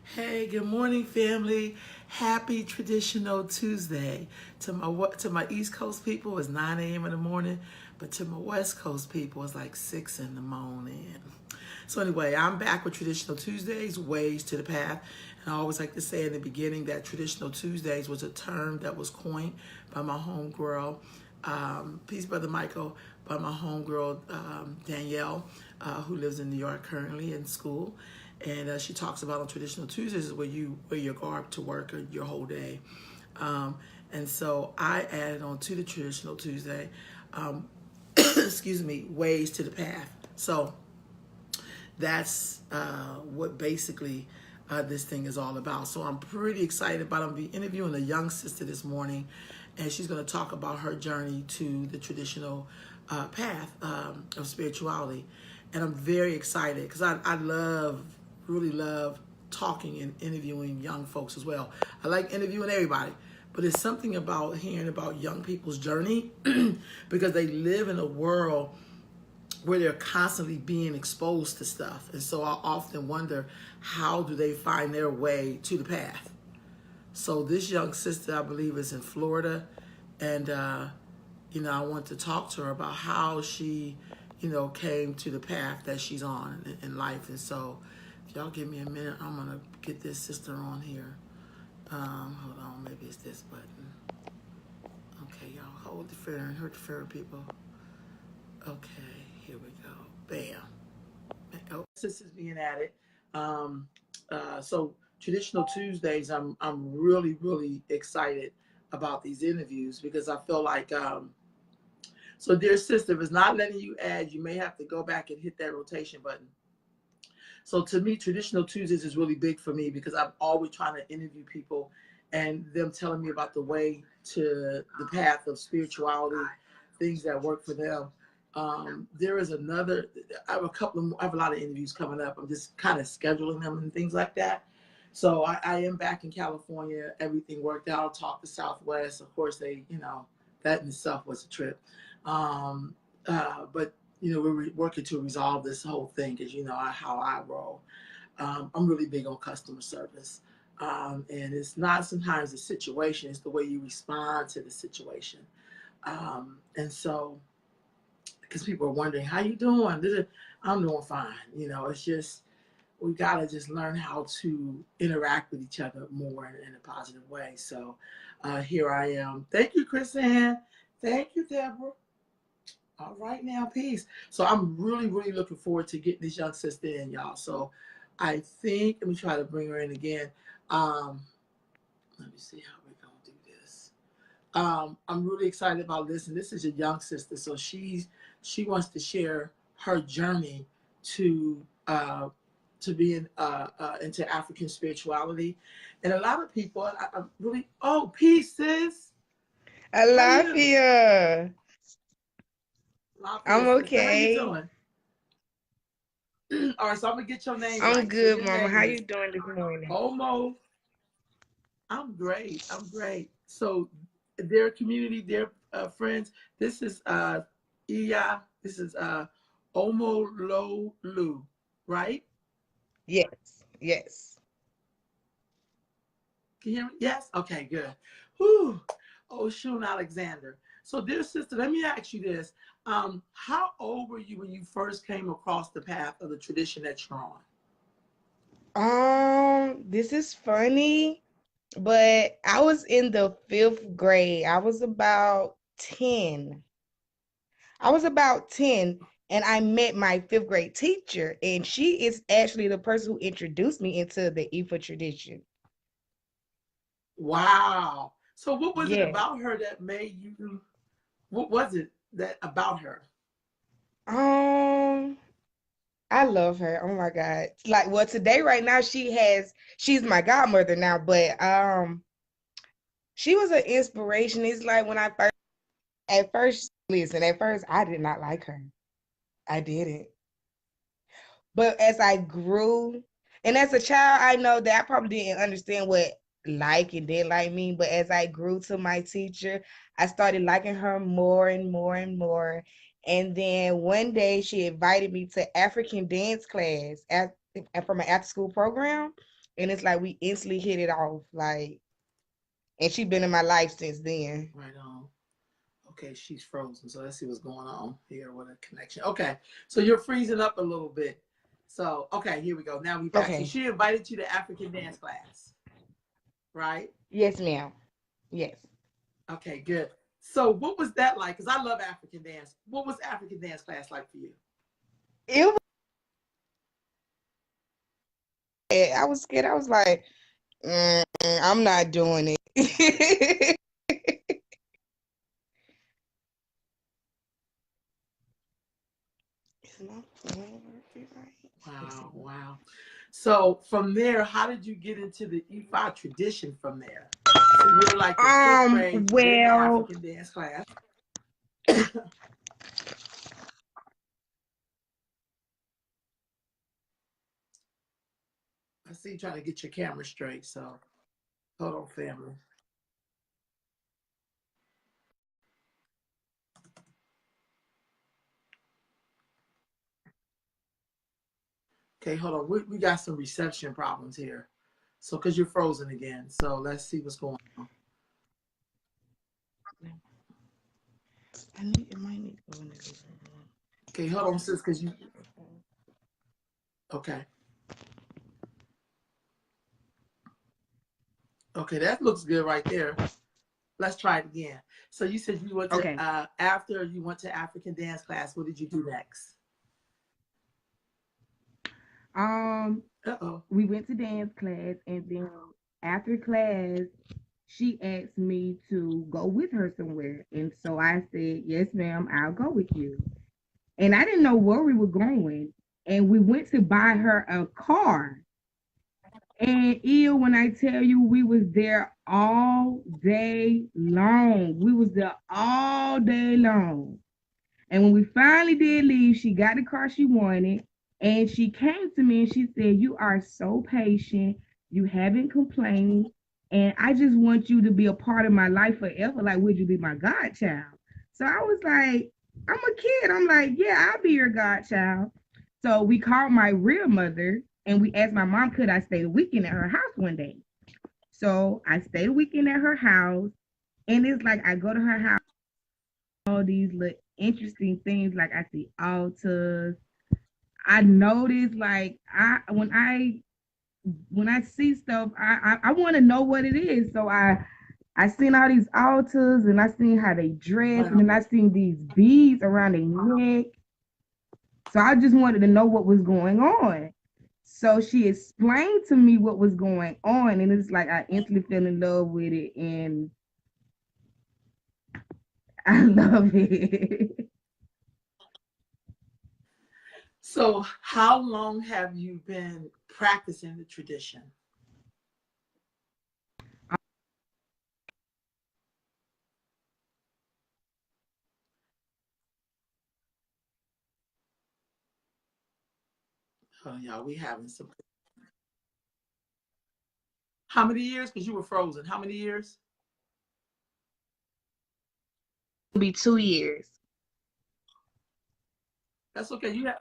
Hey, good morning, family. Happy Traditional Tuesday. To my East Coast people, it's 9 a.m. in the morning, but to my West Coast people, it's like 6 in the morning. So anyway, I'm back with Traditional Tuesdays, Ways to the Path. And I always like to say in the beginning that Traditional Tuesdays was a term that was coined by my homegirl, Peace Brother Michael, by my homegirl, Danielle, who lives in New York currently in school. And she talks about on Traditional Tuesdays is where you wear your garb to work or your whole day. Um, and so I added on to the Traditional Tuesday, excuse me, Ways to the Path. So that's what basically this thing is all about. So I'm pretty excited about it. I'm going to be interviewing a young sister this morning, and she's going to talk about her journey to the traditional path of spirituality. And I'm very excited because I really love talking and interviewing young folks as well. I like interviewing everybody, but it's something about hearing about young people's journey because they live in a world where they're constantly being exposed to stuff. And so I often wonder, how do they find their way to the path? So this young sister, I believe, is in Florida. And, I want to talk to her about how she, came to the path that she's on in life. And so if y'all give me a minute, I'm going to get this sister on here. Hold on, maybe it's this button. Okay, y'all, hold the fear and hurt the fear, people. Okay, here we go. Bam. Oh, this is being added. Um, so traditional Tuesdays, I'm really excited about these interviews because I feel like so dear sister, if it's not letting you add, you may have to go back and hit that rotation button. So to me, traditional Tuesdays is really big for me because I'm always trying to interview people and them telling me about the way to the path of spirituality, things that work for them. There is another. I have a lot of interviews coming up. I'm just kind of scheduling them and things like that. So I am back in California. Everything worked out. I talked to Southwest. Of course, that in itself was a trip. But we're working to resolve this whole thing because how I roll. I'm really big on customer service. And it's not sometimes the situation, it's the way you respond to the situation. And so, because people are wondering, how you doing? I'm doing fine. It's just, we got to just learn how to interact with each other more in a positive way. So here I am. Thank you, Chris Ann. Thank you, Deborah. All right now, peace. So I'm really looking forward to getting this young sister in, y'all. So I think, let me try to bring her in again. Um, Let me see how we're gonna do this. I'm really excited about this, and this is a young sister, so she wants to share her journey to being into African spirituality, and a lot of people, I really, oh, peace, sis. How you? Alafia. Lafayette I'm sister, how you okay. doing? All right, so I'm gonna get your name I'm right. So good, your Mama. How name you is doing this morning? Omo. I'm great. I'm great. So, their community, their friends. This is Iya. This is Omololu, right? Yes, yes. Can you hear me? Yes. Okay. Good. Whew. Oshun Alexander. So, dear sister, let me ask you this: how old were you when you first came across the path of the tradition that you're on? This is funny, but I was in the fifth grade. I was about 10. I was about 10, and I met my fifth grade teacher, and she is actually the person who introduced me into the Ifa tradition. Wow. So, what was it Yeah. about her that made you? What was it that about her? Um, I love her. Oh my God. Like, well, today, right now, she's my godmother now, but she was an inspiration. It's like when at first I did not like her. I didn't. But as I grew, and as a child, I know that I probably didn't understand what like and didn't like me. But as I grew to my teacher, I started liking her more and more and more. And then one day she invited me to African dance class from an after school program. And it's like we instantly hit it off. Like, and she been in my life since then. Right on. Okay, she's frozen. So let's see what's going on here with a connection. Okay, so you're freezing up a little bit. So, okay, here we go. Now we back. So Okay. she invited you to African dance class, right? Yes, ma'am. Yes. Okay, good. So what was that like? Because I love African dance. What was African dance class like for you? It was, I was scared. I was like, I'm not doing it. Wow, wow. So from there, how did you get into the Ifa tradition from there? So you're like in fifth grade, you get into Well, African dance class. I see you trying to get your camera straight, so hold on, family. Okay, hold on. We got some reception problems here. So, because you're frozen again. So, let's see what's going on. it might need to go in this. Okay, hold on, sis, because you. Okay. Okay, that looks good right there. Let's try it again. So, you said you went to, Okay. after you went to African dance class, what did you do next? Uh-oh. We went to dance class, and then after class, she asked me to go with her somewhere. And so I said, yes, ma'am, I'll go with you. And I didn't know where we were going. And we went to buy her a car. And when I tell you, we was there all day long. We was there all day long. And when we finally did leave, she got the car she wanted. And she came to me and she said, you are so patient. You haven't complained. And I just want you to be a part of my life forever. Like, would you be my godchild? So I was like, I'm a kid. I'm like, yeah, I'll be your godchild. So we called my real mother and we asked my mom, could I stay the weekend at her house one day? So I stayed a weekend at her house. And it's like I go to her house, all these little interesting things. Like I see altars. I notice like when I see stuff, I want to know what it is. So I seen all these altars and I seen how they dress, and Wow. then I seen these beads around their neck. So I just wanted to know what was going on. So she explained to me what was going on, and it's like I instantly fell in love with it, and I love it. So, how long have you been practicing the tradition? Oh, y'all, we having some. How many years? Because you were frozen. How many years? It'll be 2 years. That's okay. You have.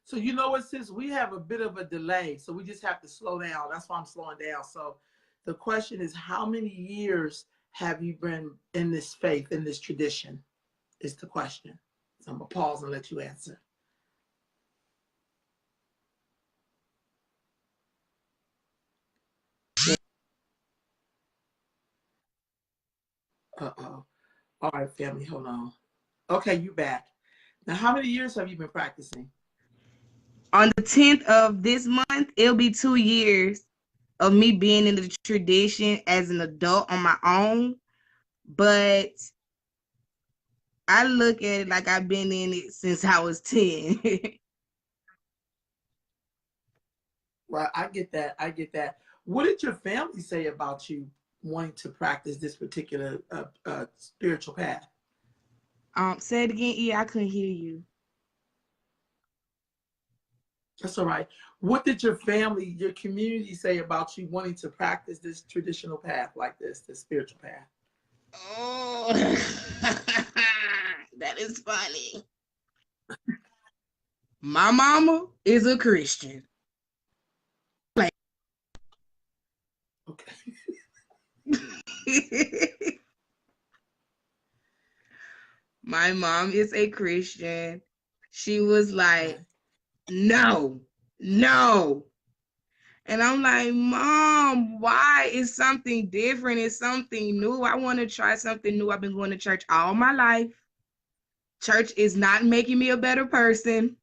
So you know what, sis? We have a bit of a delay, so we just have to slow down. That's why I'm slowing down. So the question is, how many years have you been in this faith, in this tradition? Is the question. So I'm gonna pause and let you answer. Uh-oh. All right, family, hold on. Okay, you back. Now, how many years have you been practicing? On the 10th of this month, it'll be 2 years of me being in the tradition as an adult on my own. But I look at it like I've been in it since I was 10. Well, I get that. I get that. What did your family say about you wanting to practice this particular spiritual path? Say it again. Yeah, I couldn't hear you. That's all right. What did your family, your community say about you wanting to practice this traditional path like this spiritual path? Oh, that is funny. My mama is a Christian. Okay. My mom is a Christian. She was like, Right. no, no. And I'm like, Mom, why? It's something different. It's something new. I want to try something new. I've been going to church all my life. Church is not making me a better person.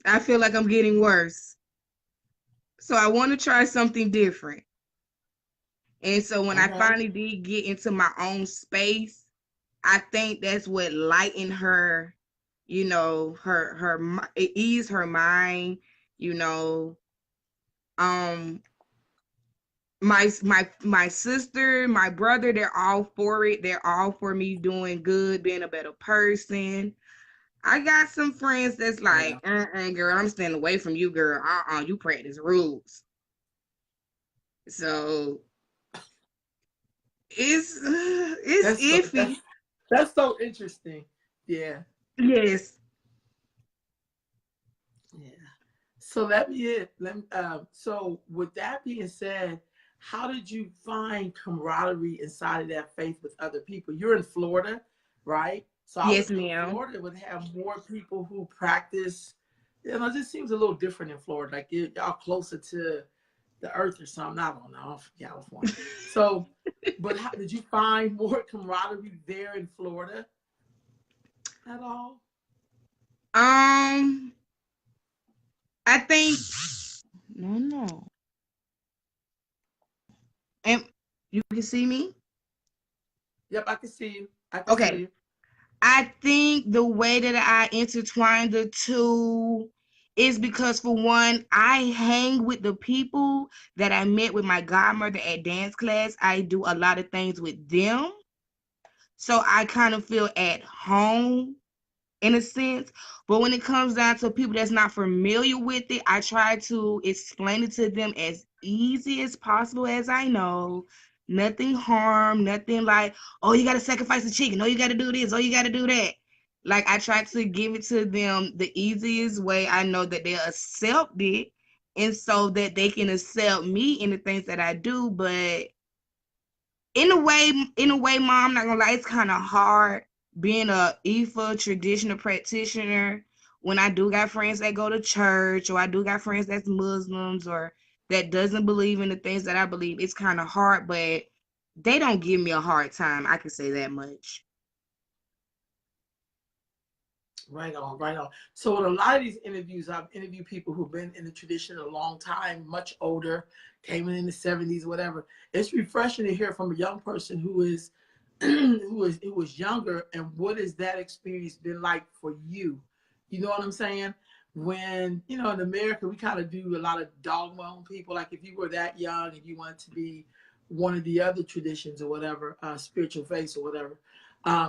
I feel like I'm getting worse. So I want to try something different. And so when I Okay. finally did get into my own space, I think that's what lightened her, it eased her mind, you know. Um, my sister, my brother, they're all for it. They're all for me doing good, being a better person. I got some friends that's Yeah. like, girl, I'm staying away from you, girl. You practice rules. So it's That's so iffy. that's so interesting. Yeah. Yes. Yeah. So let me it. So with that being said, how did you find camaraderie inside of that faith with other people? You're in Florida, right? So I would Yes, think ma'am. Florida would have more people who practice. It just seems a little different in Florida. Like y'all closer to the earth or something. I don't know. I'm from California. So, but how did you find more camaraderie there in Florida at all? Um, I think no. And you can see me? Yep, I can see you. I can see Okay. you. I think the way that I intertwine the two is because, for one, I hang with the people that I met with my godmother at dance class. I do a lot of things with them. So I kind of feel at home in a sense. But when it comes down to people that's not familiar with it, I try to explain it to them as easy as possible as I know. Nothing harm, nothing like, oh, you got to sacrifice a chicken. Oh, you got to do this. Oh, you got to do that. Like, I try to give it to them the easiest way I know that they'll accept it. And so that they can accept me in the things that I do. But in a way, Mom, I'm not gonna lie, it's kind of hard being a IFA traditional practitioner when I do got friends that go to church, or I do got friends that's Muslims, or that doesn't believe in the things that I believe. It's kind of hard, but they don't give me a hard time. I can say that much. Right on, right on. So in a lot of these interviews, I've interviewed people who've been in the tradition a long time, much older, came in the 70s, whatever. It's refreshing to hear from a young person who is who was younger, and what has that experience been like for you? You know what I'm saying? When, in America, we kind of do a lot of dogma on people. Like if you were that young and you wanted to be one of the other traditions or whatever, spiritual faiths or whatever,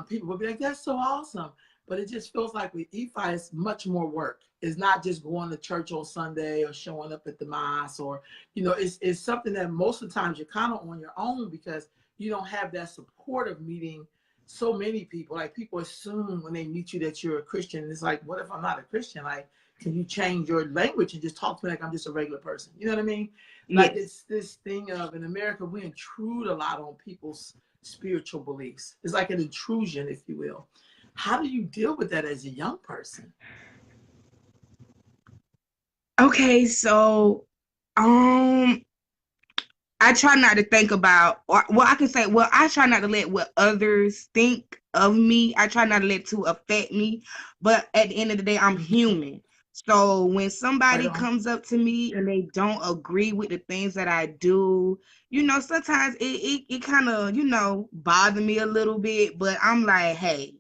people would be like, that's so awesome. But it just feels like with EFI, it's much more work. It's not just going to church on Sunday or showing up at the mosque, or, it's something that most of the times you're kind of on your own, because you don't have that support of meeting so many people. Like people assume when they meet you that you're a Christian. It's like, what if I'm not a Christian? Like, can you change your language and just talk to me like I'm just a regular person? You know what I mean? Like Yes. it's this thing of, in America, we intrude a lot on people's spiritual beliefs. It's like an intrusion, if you will. How do you deal with that as a young person? Okay, so um I try not to think about, or well, I can say, well, I try not to let what others think of me. I try not to let it to affect me. But at the end of the day, I'm Mhm. human. So when Right somebody on. comes up to me and they don't agree with the things that I do, sometimes it kind of, bother me a little bit. But I'm like, hey,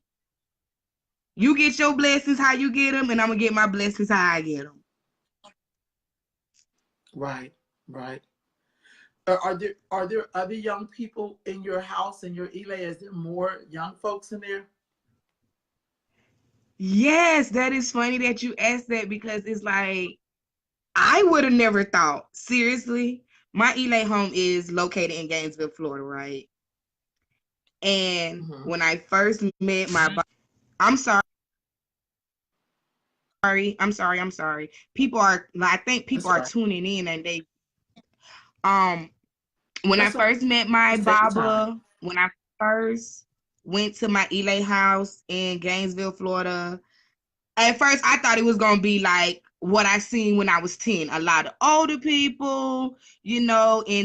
you get your blessings how you get them, and I'm gonna get my blessings how I get them. Right, right. Are there other young people in your house, in your Elay? Is there more young folks in there? Yes, that is funny that you asked that, because it's like, I would have never thought. Seriously, my Elay home is located in Gainesville, Florida, right? And Hmm. when I first met I'm sorry, I'm sorry. People are, I think people That's all are right. tuning in, and they, um, When I That's a first met my just take your time. Baba, when I first went to my Elay house in Gainesville, Florida, at first I thought it was gonna be like what I seen when I was 10. A lot of older people, in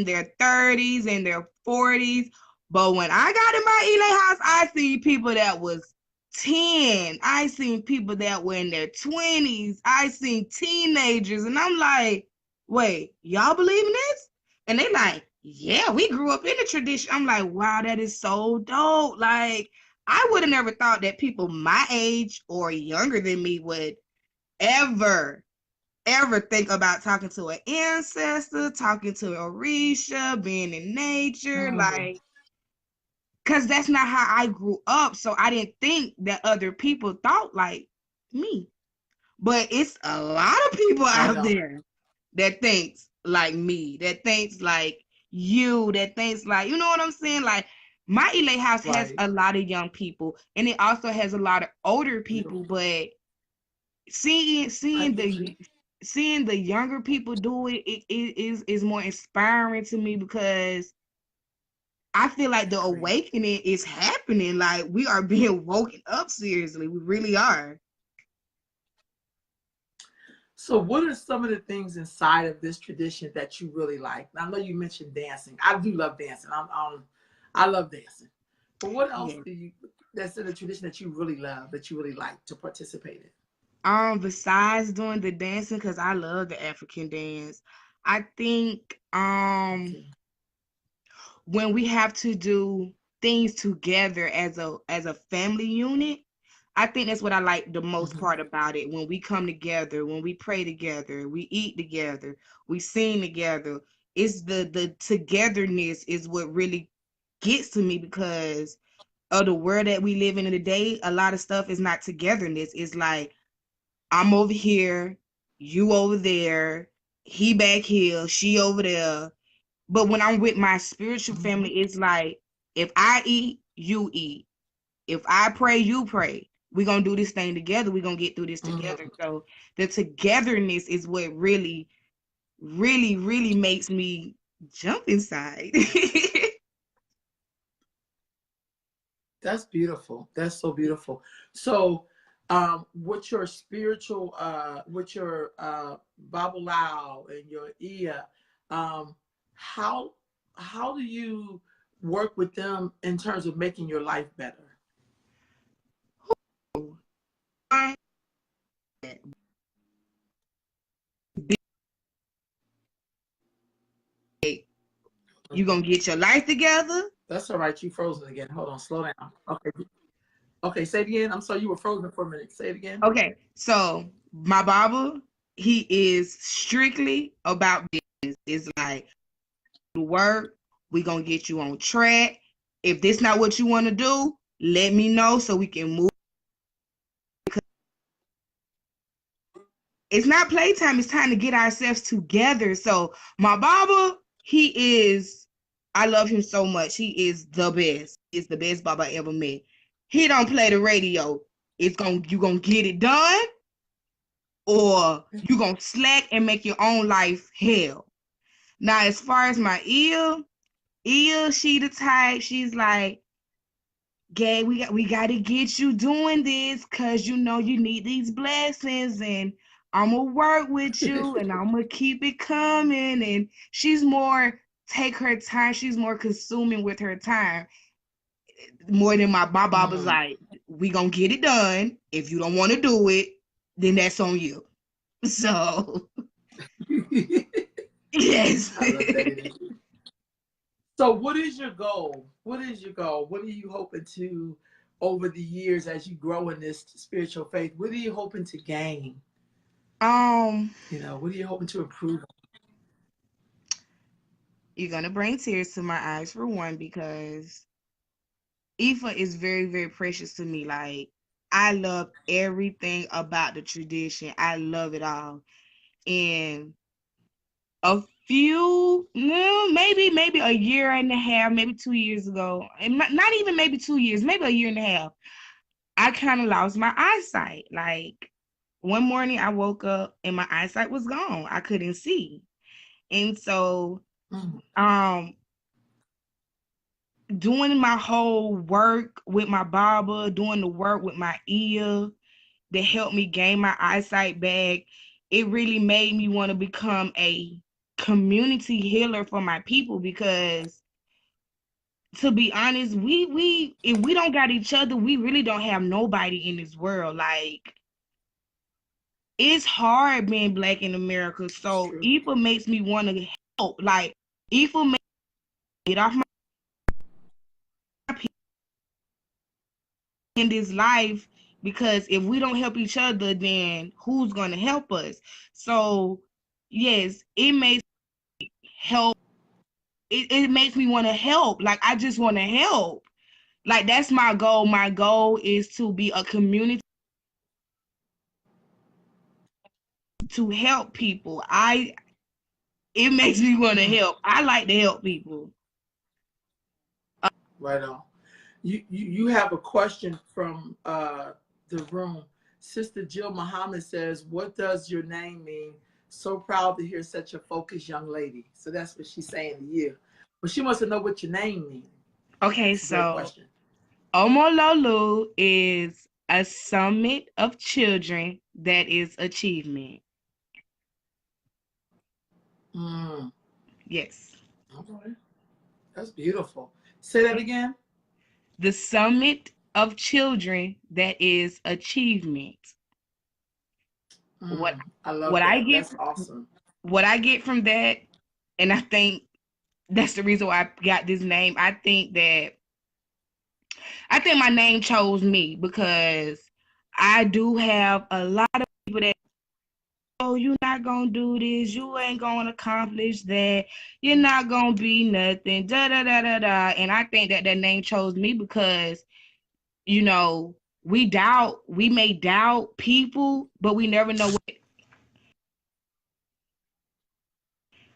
their 30s and their 40s. But when I got in my Elay house, I seen people that was 10. I seen people that were in their 20s. I seen teenagers. And I'm like, wait, y'all believe in this? And they like, yeah, we grew up in the tradition. I'm like, wow, that is so dope. Like, I would have never thought that people my age or younger than me would ever, ever think about talking to an ancestor, talking to Orisha, being in nature, Mm, like, because that's not how I grew up. So I didn't think that other people thought like me. But it's a lot of people I out know. there that thinks like me, that thinks like you, that thinks like, you know what I'm saying? Like my Elay house has Right. a lot of young people and it also has a lot of older Beautiful. people, but seeing I seeing get you. the seeing the younger people do it, it is more inspiring to me because I feel like the Agree. awakening is happening. Like we are being woken up seriously. We really are. So, what are some of the things inside of this tradition that you really like? Now, I know you mentioned dancing. I do love dancing. I love dancing. But what else Yeah. do you that's in the tradition that you really love, that you really like to participate in? Besides doing the dancing, because I love the African dance, I think Okay. when we have to do things together as a family unit, I think that's what I like the most Hmm. part about it. When we come together, when we pray together, we eat together, we sing together. It's the togetherness is what really gets to me because of the world that we live in today. A lot of stuff is not togetherness. It's like I'm over here, you over there, he back here, she over there. But when I'm with my spiritual Hmm. family, it's like if I eat, you eat. If I pray, you pray. We're gonna do this thing together. We're gonna get through this together. Hmm. So the togetherness is what really, really, really makes me jump inside. That's beautiful. That's so beautiful. So, with your spiritual, with your Babalao and your Iya, um, how how do you work with them in terms of making your life better? You gonna get your life together. That's all right. You frozen again. Hold on. Slow down. Okay. Okay. Say it again. I'm sorry. You were frozen for a minute. Say it again. Okay, so my Baba, he is strictly about business. It's like the work, we gonna get you on track. If this not what you want to do, let me know so we can move. It's not playtime, it's time to get ourselves together. So my Baba, he is, I love him so much. He is the best. He's the best Baba I ever met. He don't play the radio. You gonna get it done, or you gonna slack and make your own life hell. Now, as far as my ear, she the type, she's like, Gay, we gotta get you doing this because you need these blessings and I'm gonna work with you and I'm gonna keep it coming. And she's more take her time, she's more consuming with her time more than my Baba's Mhm. like, we gonna get it done. If you don't want to do it, then that's on you. So yes. I love that energy. So, what is your goal? What is your goal? What are you hoping to, over the years, as you grow in this spiritual faith? What are you hoping to gain? um What are you hoping to improve? you're gonna bring tears to my eyes for one because Ifa is very, very precious to me. Like I love everything about the tradition. I love it all. And a few, no, maybe a year and a half, maybe 2 years ago, and not even maybe 2 years, maybe a year and a half, I kind of lost my eyesight. Like one morning I woke up and my eyesight was gone. I couldn't see. And so Mm. um doing my whole work with my barber, doing the work with my ear that helped me gain my eyesight back, it really made me want to become a community healer for my people, because to be honest, we if we don't got each other, we really don't have nobody in this world. Like, it's hard being Black in America. So IFA makes me want to help. Like, IFA makes me get off my in this life, because if we don't help each other, then who's going to help us? So yes, it makes help. It makes me want to help. Like, I just want to help. Like, that's my goal. My goal is to be a community to help people. It makes me want to help. I like to help people. Right on. You have a question from the room. Sister Jill Muhammad says, "What does your name mean? So proud to hear such a focused young lady." So that's what she's saying to you. But she wants to know what your name means. Okay, That's a great so question. Omololu is a summit of children that is achievement. Yes. Okay. That's beautiful. Say that again. The summit of children that is achievement. I love What I that. get That's awesome. what I get from that, and I think that's the reason why I got this name. I think my name chose me, because I do have a lot of people that, oh, you're not gonna do this, you ain't gonna accomplish that, you're not gonna be nothing, da da da da da. And I think that name chose me because, you know, we may doubt people, but we never know what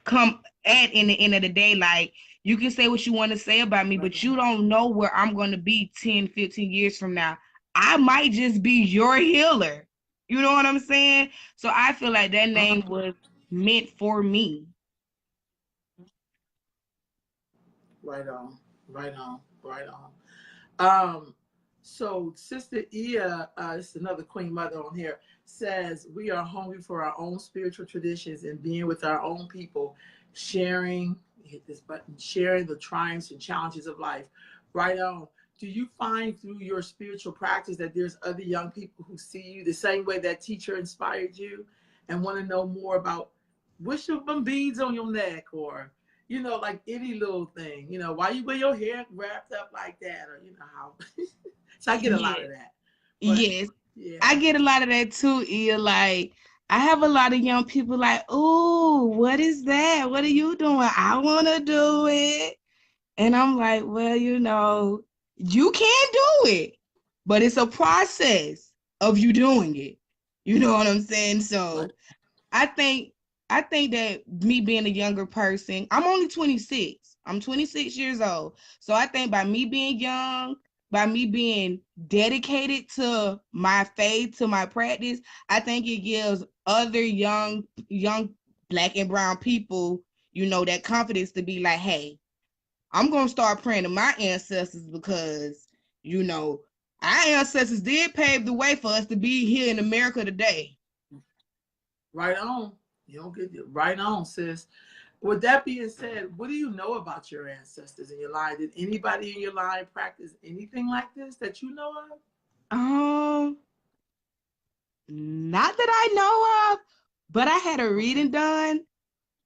come at in the end of the day. Like, you can say what you want to say about me, but you don't know where I'm going to be 10, 15 years from now. I might just be your healer. You know what I'm saying? So I feel like that name was meant for me. Right on. Right on. Right on. So Sister Ia, this is another Queen Mother on here, says we are hungry for our own spiritual traditions and being with our own people, sharing, hit this button, sharing the triumphs and challenges of life. Right on. Do you find through your spiritual practice that there's other young people who see you the same way that teacher inspired you and want to know more about what's your beads on your neck, or like any little thing, why you wear your hair wrapped up like that, or how. So I get a lot of that. But, yes. yeah. I get a lot of that too, Ia. Like, I have a lot of young people like, oh, what is that? What are you doing? I want to do it. And I'm like, well, you can do it, but it's a process of you doing it. You know what I'm saying? So I think that me being a younger person, I'm only 26. I'm 26 years old. So I think by me being young, by me being dedicated to my faith, to my practice, I think it gives other young Black and brown people, that confidence to be like, hey, I'm going to start praying to my ancestors, because, our ancestors did pave the way for us to be here in America today. Right on. You don't get it. Right on, sis. With that being said, what do you know about your ancestors in your line? Did anybody in your line practice anything like this that you know of? Not that I know of, but I had a reading done,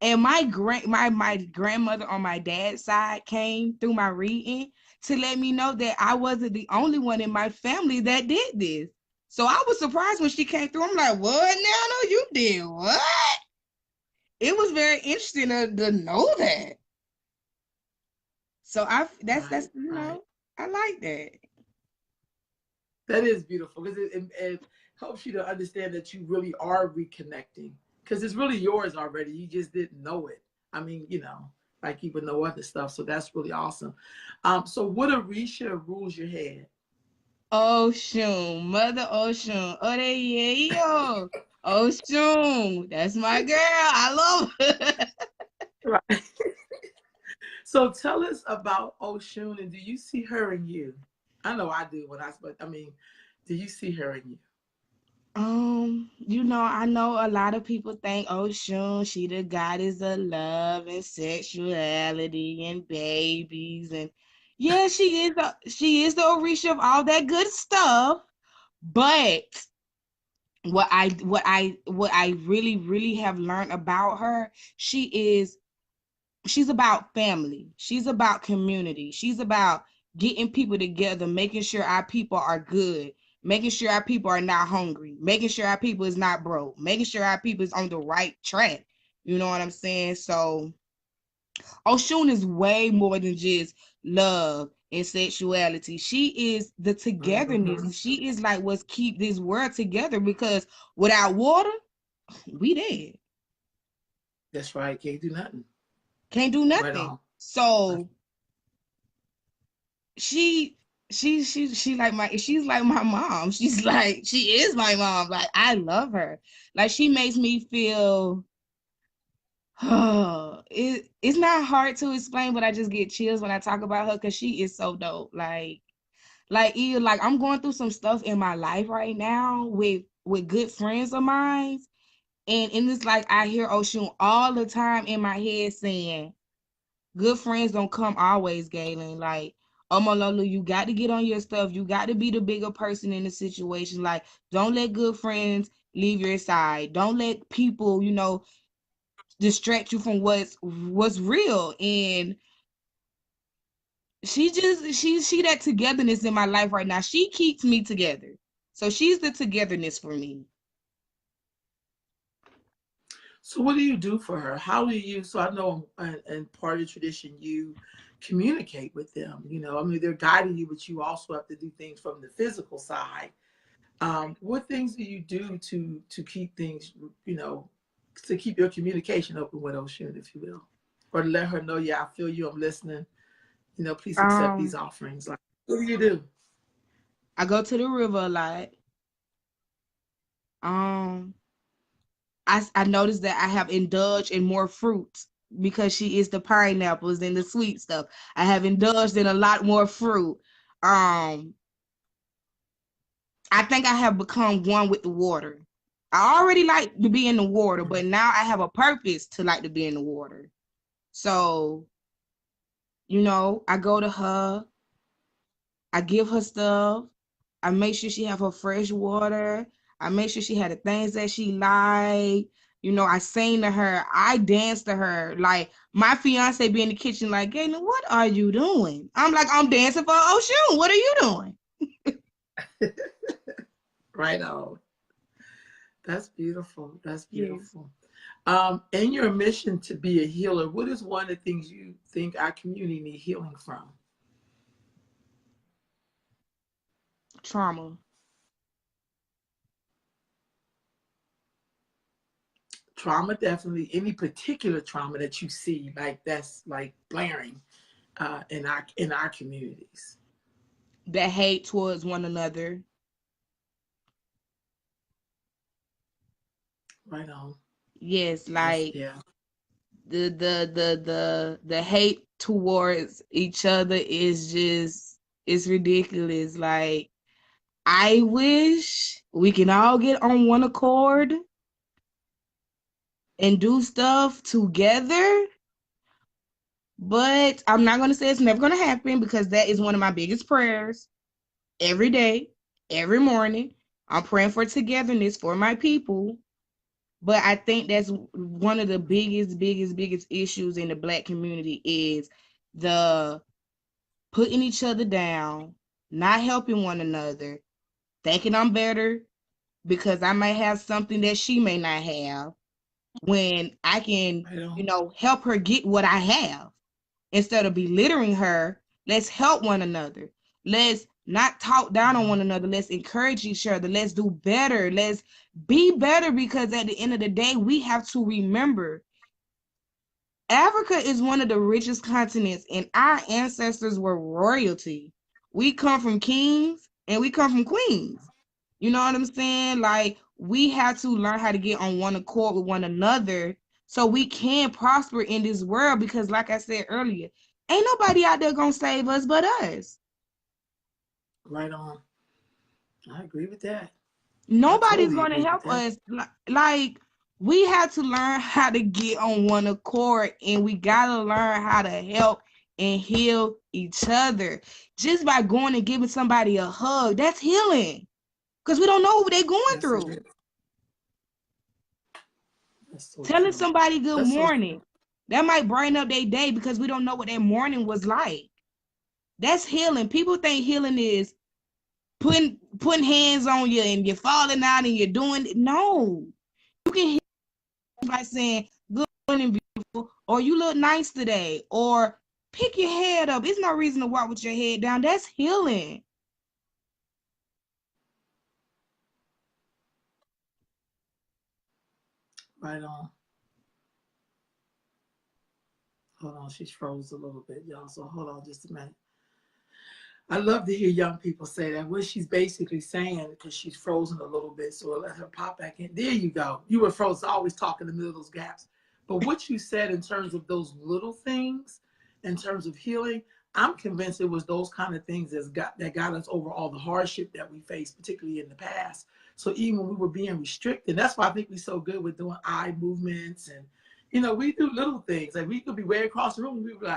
and my grandmother on my dad's side came through my reading to let me know that I wasn't the only one in my family that did this. So I was surprised when she came through. I'm like, what? Now, no, you did what? It was very interesting to know that. So that's right. I like that. That is beautiful, because it helps you to understand that you really are reconnecting, because it's really yours already. You just didn't know it. I mean, like you would know other stuff. So that's really awesome. So what Orisha rules your head? Osun, Mother Osun. Oreyeyo. Osun. That's my girl. I love her. Right. So tell us about Oshun, and do you see her in you? I know I do when but I mean, do you see her in you? I know a lot of people think Oshun, she the goddess of love and sexuality and babies, and yeah, she is the Orisha of all that good stuff. But what I really really have learned about her, she's about family. She's about community. She's about getting people together, making sure our people are good, making sure our people are not hungry, making sure our people is not broke, making sure our people is on the right track. You know what I'm saying? So Oshun is way more than just love and sexuality. She is the Mm-hmm. togetherness. She is like what's keep this world together, because without water, we dead. That's right. Can't do nothing. Can't do Right nothing. on. So she she's like my mom. She is my mom. Like, I love her. Like, she makes me feel it's not hard to explain, but I just get chills when I talk about her because she is so dope. Like I'm going through some stuff in my life right now with good friends of mine. And it's like I hear Oshun all the time in my head saying, good friends don't come always, Galen. Like, Omololu, you got to get on your stuff. You got to be the bigger person in the situation. Like, don't let good friends leave your side. Don't let people, distract you from what's real. And she that togetherness in my life right now. She keeps me together. So she's the togetherness for me. So what do you do for her? How do you? So I know, and part of the tradition, you communicate with them. I mean, they're guiding you, but you also have to do things from the physical side. What things do you do to keep things, you know, to keep your communication open with Ocean, if you will, or to let her know, yeah, I feel you, I'm listening. Please accept these Um, offerings. Like, what do you do? I go to the river a lot. Um, I noticed that I have indulged in more fruits because she is the pineapples and the sweet stuff. I have indulged in a lot more fruit. Um, I think I have become one with the water. I already like to be in the water, but now I have a purpose to like to be in the water. So, I go to her, I give her stuff, I make sure she have her fresh water. I make sure she had the things that she like. I sing to her. I dance to her. Like, my fiance be in the kitchen like, Gayla, what are you doing? I'm like, I'm dancing for Oshun. What are you doing? Right on. That's beautiful. That's Yes. beautiful. In your mission to be a healer, what is one of the things you think our community need healing from? Trauma. Trauma, definitely. Any particular trauma that you see, like that's like blaring in our communities. That hate towards one another. Right on. Yes, That's like yeah. the hate towards each other is just, it's ridiculous. Like, I wish we can all get on one accord and do stuff together, but I'm not going to say it's never going to happen, because that is one of my biggest prayers every day, every morning. I'm praying for togetherness for my people. But I think that's one of the biggest issues in the Black community is the putting each other down, not helping one another, thinking I'm better because I might have something that she may not have, when I can, Right on. help her get what I have. Instead of belittling her, let's help one another. Let's not talk down on one another. Let's encourage each other. Let's do better. Let's be better, because at the end of the day, we have to remember Africa is one of the richest continents, and our ancestors were royalty. We come from kings and we come from queens. You know what I'm saying? Like, we have to learn how to get on one accord with one another so we can prosper in this world. Because, like I said earlier, Ain't nobody out there gonna save us but us. Right on. I agree with that. I Nobody's totally gonna agree with help that. us. Like we have to learn how to get on one accord, and we gotta learn how to help and heal each other. Just by going and giving somebody a hug, that's healing. Because we don't know what they're going Yes, it through. is. That's so Telling true. somebody good That's so true. morning, that might brighten up their day because we don't know what their morning was like. That's healing. People think healing is putting hands on you and you're falling out and you're doing it. No, you can heal by saying good morning, beautiful, or you look nice today, or pick your head up. There's no reason to walk with your head down. That's healing. Right on. Hold on, she's froze a little bit, y'all. So hold on just a minute. I love to hear young people say that. What she's basically saying, because she's frozen a little bit, so we'll let her pop back in. There you go. You were frozen. I always talk in the middle of those gaps. But what you said in terms of those little things, in terms of healing, I'm convinced it was those kind of things that got us over all the hardship that we faced, particularly in the past. So even when we were being restricted, that's why I think we're so good with doing eye movements and, we do little things. Like we could be way across the room and we were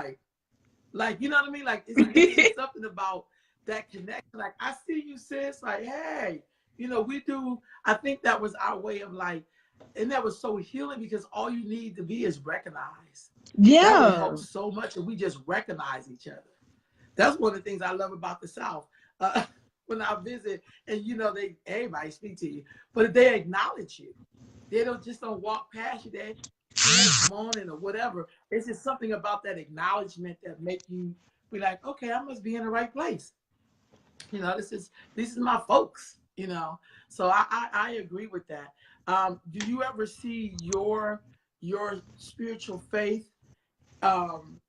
like, you know what I mean? Like, it's just something about that connection. Like, I see you, sis. Like, hey, we do. I think that was our way of like, and that was so healing because all you need to be is recognized. That would Yeah. help so much if we just recognize each other. That's one of the things I love about the South. When I visit, and everybody speak to you, but if they acknowledge you, they don't walk past you. They hey, morning or whatever. It's just something about that acknowledgement that make you be like, okay, I must be in the right place. This is my folks. So I agree with that. Do you ever see your spiritual faith um,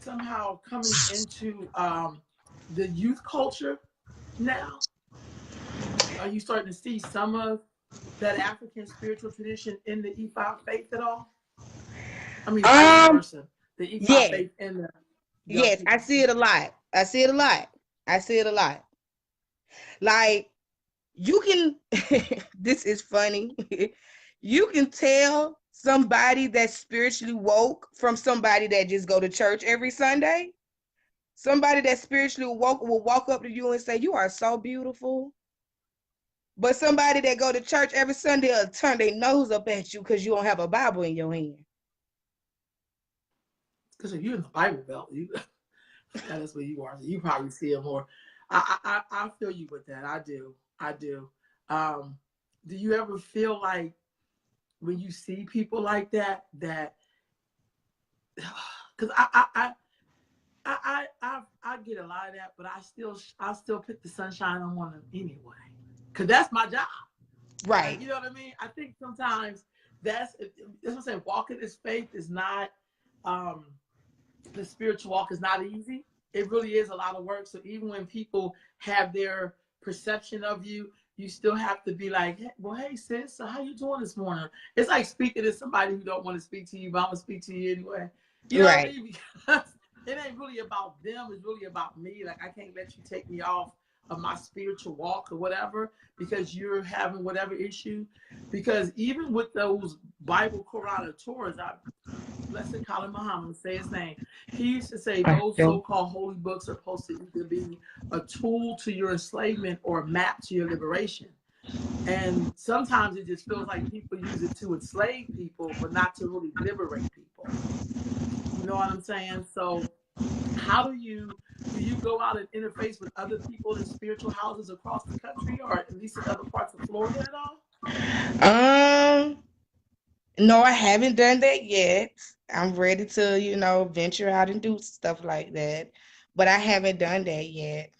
somehow coming into the youth culture now? Are you starting to see some of that African spiritual tradition in the E5 faith at all? I mean, vice Um, versa. The E5 yes, faith and the young yes, I people. see it a lot. I see it a lot. I see it a lot. Like you can this is funny. You can tell somebody that's spiritually woke from somebody that just go to church every Sunday. Somebody that's spiritually woke will walk up to you and say, "You are so beautiful." But somebody that go to church every Sunday will turn their nose up at you because you don't have a Bible in your hand. Because if you're in the Bible Belt, that's where you are. So you probably see it more. I feel you with that. I do. I do. Um, do you ever feel like when you see people like that because I get a lot of that, but I still pick the sunshine on them anyway, because that's my job. Like, Right. you know what I mean? I think sometimes that's what I'm saying. Walking this faith is not um the spiritual walk is not easy. It really is a lot of work. So even when people have their perception of you, you still have to be like, hey, well, hey sis, so how you doing this morning? It's like speaking to somebody who don't want to speak to you, but I'm gonna speak to you anyway. You know what I Right. mean? Because it ain't really about them, it's really about me. Like, I can't let you take me off of my spiritual walk or whatever because you're having whatever issue. Because even with those Bible Quran or Torahs, blessed Khalid Muhammad, say his name. He used to say those so-called holy books are supposed to either be a tool to your enslavement or a map to your liberation. And sometimes it just feels like people use it to enslave people, but not to really liberate people. You know what I'm saying? So how do you go out and interface with other people in spiritual houses across the country or at least in other parts of Florida at all? Um, no, I haven't done that yet. I'm ready to, venture out and do stuff like that, but I haven't done that yet.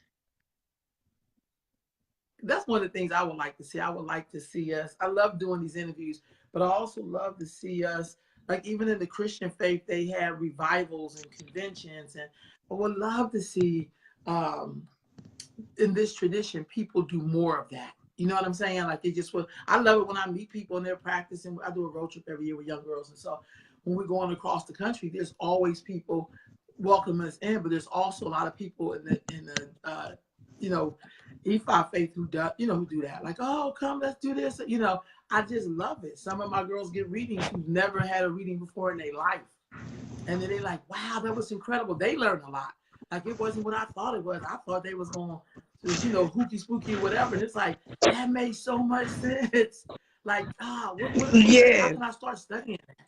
That's one of the things I would like to see. I would like to see us. I love doing these interviews, but I also love to see us, like even in the Christian faith, they have revivals and conventions, and I would love to see um, in this tradition people do more of that. You know what I'm saying? Like it just was. I love it when I meet people and they're practicing. I do a road trip every year with young girls, and so when we're going across the country, there's always people welcome us in, but there's also a lot of people in the you know, E5 faith who do who do that. Like, oh, come, let's do this. I just love it. Some of my girls get readings who've never had a reading before in their life, and then they're like, wow, that was incredible. They learn a lot. Like, it wasn't what I thought it was. I thought they was going to, hooky spooky or whatever. And it's like, that makes so much sense. Like, how Yes. can I start studying that?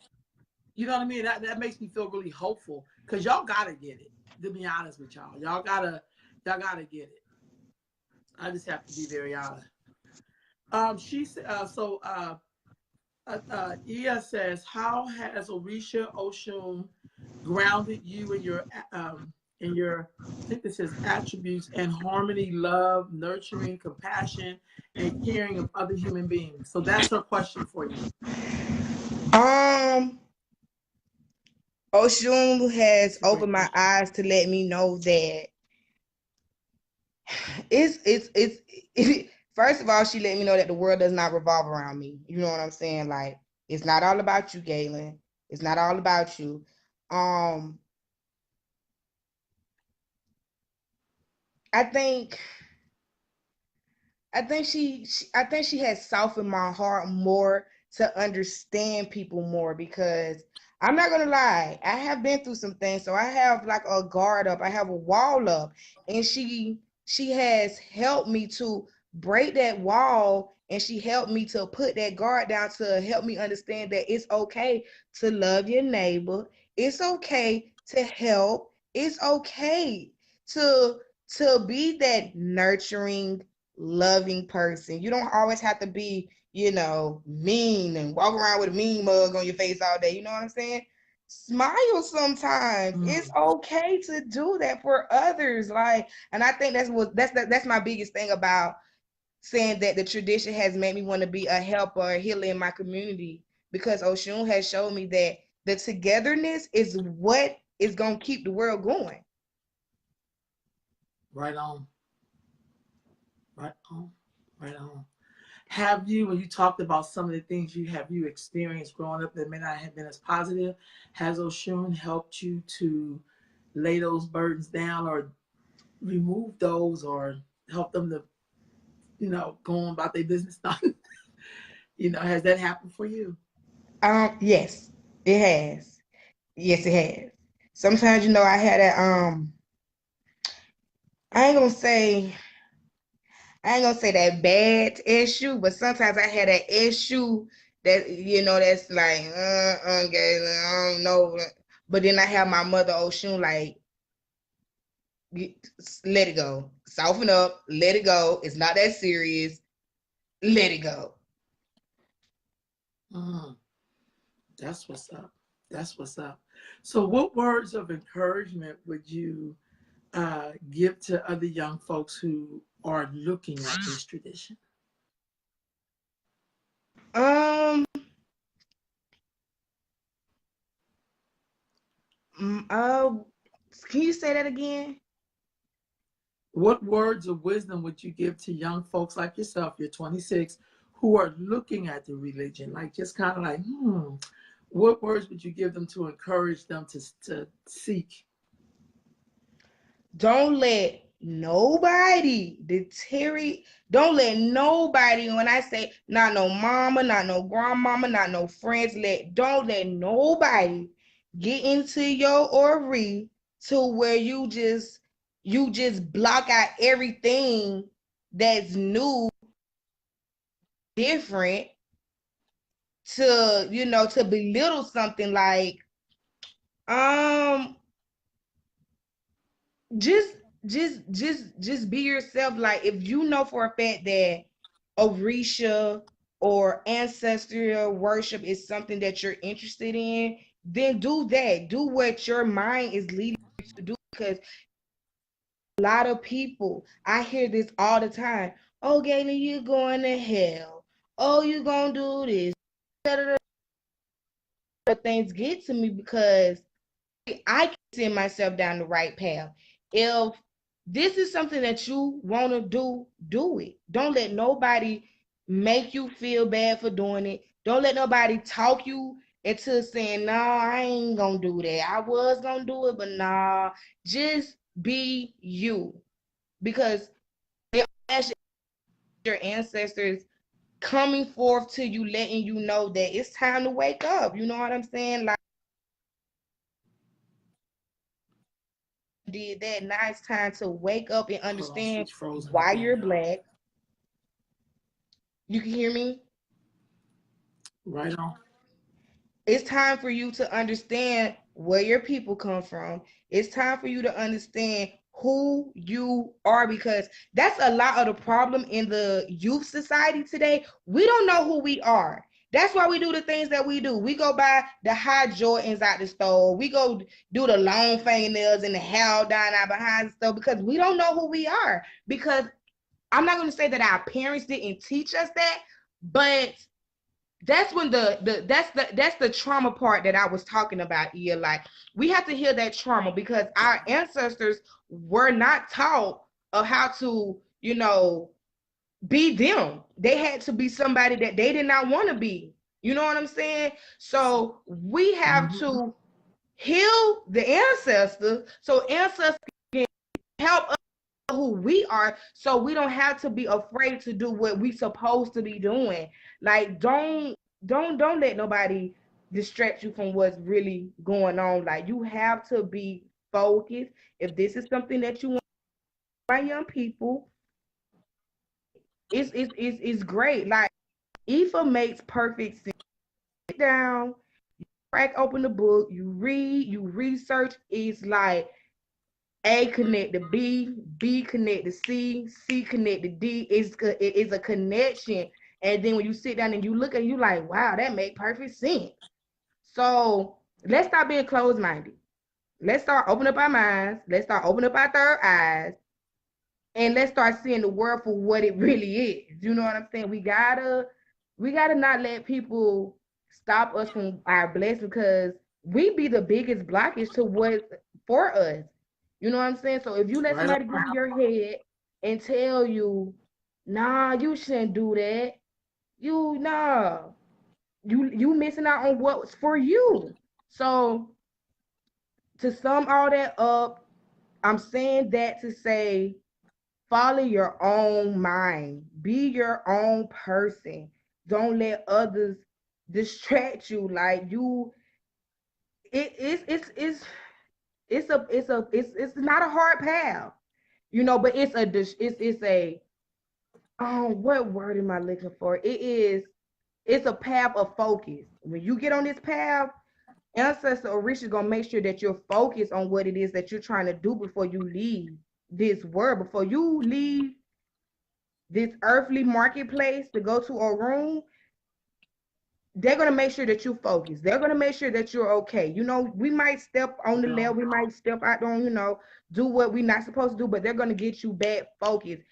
You know what I mean? That makes me feel really hopeful, because y'all gotta get it. To be honest with y'all, y'all gotta get it. I just have to be very honest. She said. Ia says, how has Orisha Oshun grounded you in your I think this says attributes and harmony, love, nurturing, compassion, and caring of other human beings? So that's her question for you. Oshun has That's a great opened my question. eyes to let me know that it's first of all, she let me know that the world does not revolve around me. You know what I'm saying? Like, it's not all about you, Galen. It's not all about you. Um, I think I think she has softened my heart more to understand people more, because I'm not gonna lie, I have been through some things, so I have like a guard up, I have a wall up, and she has helped me to break that wall, and she helped me to put that guard down to help me understand that it's okay to love your neighbor, it's okay to help, it's okay to be that nurturing, loving person. You don't always have to be, mean and walk around with a mean mug on your face all day. You know what I'm saying? Smile sometimes. It's Mm. okay to do that for others. Like, and I think that's my biggest thing about saying that the tradition has made me want to be a helper, a healer in my community, because Oshun has showed me that the togetherness is what is gonna keep the world going. Right on. Right on. Right on. Have you, when you talked about some of the things you experienced growing up that may not have been as positive, has Oshun helped you to lay those burdens down, or remove those, or help them to, go on about their business? Has that happened for you? Yes, it has. Yes, it has. Sometimes, I had that I ain't gonna say I ain't gonna say that bad issue, but sometimes I had that issue that that's like okay, I don't know. But then I have my mother Oshun like, let it go, soften up, let it go. It's not that serious. Let it go. Mm, that's what's up. That's what's up. So, what words of encouragement would you give to other young folks who are looking at this tradition? Um. Can you say that again? What words of wisdom would you give to young folks like yourself, you're 26, who are looking at the religion? Like, just kind of like, what words would you give them to encourage them to seek? Don't let nobody deteriorate. Don't let nobody, when I say not no mama, not no grandmama, not no friends, don't let nobody get into your ori to where you just block out everything that's new, different, to belittle something like um just just be yourself. Like, if you know for a fact that Orisha or ancestral worship is something that you're interested in, then do that. Do what your mind is leading you to do, because a lot of people, I hear this all the time. Oh, Gayla, you're going to hell. Oh, you're going to do this. But things get to me because I can send myself down the right path. If this is something that you want to do, do it. Don't let nobody make you feel bad for doing it. Don't let nobody talk you. into saying, nah, I ain't gonna do that. I was gonna do it, but nah, just be you. Because your ancestors coming forth to you, letting you know that it's time to wake up. You know what I'm saying? Like, did that. Now it's time to wake up and Hold on, understand she's frozen why again, you're y'all. Black. You can hear me? Right on. It's time for you to understand where your people come from. It's time for you to understand who you are, because that's a lot of the problem in the youth society today. We don't know who we are. That's why we do the things that we do. We go buy the high Jordans out the store. We go do the long fingernails and the hair down out behind the store because we don't know who we are. Because I'm not going to say that our parents didn't teach us that, but that's when that's the trauma part that I was talking about. Yeah, like we have to heal that trauma because our ancestors were not taught of how to, be them. They had to be somebody that they did not want to be. You know what I'm saying? So we have Mm-hmm. to heal the ancestors so ancestors can help us who we are, so we don't have to be afraid to do what we supposed to be doing. Like, don't let nobody distract you from what's really going on. Like, you have to be focused. If this is something that you want by young people, it's great. Like, Ifa makes perfect sense. Sit down, crack open the book, you read, you research. It's like A connect to B, B connect to C, C connect to D. It's a connection. And then when you sit down and you look at it, you like, wow, that make perfect sense. So let's stop being closed-minded. Let's start opening up our minds. Let's start opening up our third eyes. And let's start seeing the world for what it really is. You know what I'm saying? We gotta not let people stop us from our blessing, because we be the biggest blockage to what for us. You know what I'm saying? So if you let Right on. somebody get in your head and tell you, nah, you shouldn't do that, you nah, you missing out on what's for you. So to sum all that up, I'm saying that to say, follow your own mind. Be your own person. Don't let others distract you. Like, you, it's not a hard path, but it's a, what word am I looking for? It's a path of focus. When you get on this path, ancestor Orisha is gonna make sure that you're focused on what it is that you're trying to do before you leave this world, before you leave this earthly marketplace to go to a room. They're going to make sure that you focus. They're going to make sure that you're okay. We might step on the Right left, on. we might step out on, do what we're not supposed to do, but they're going to get you back focused.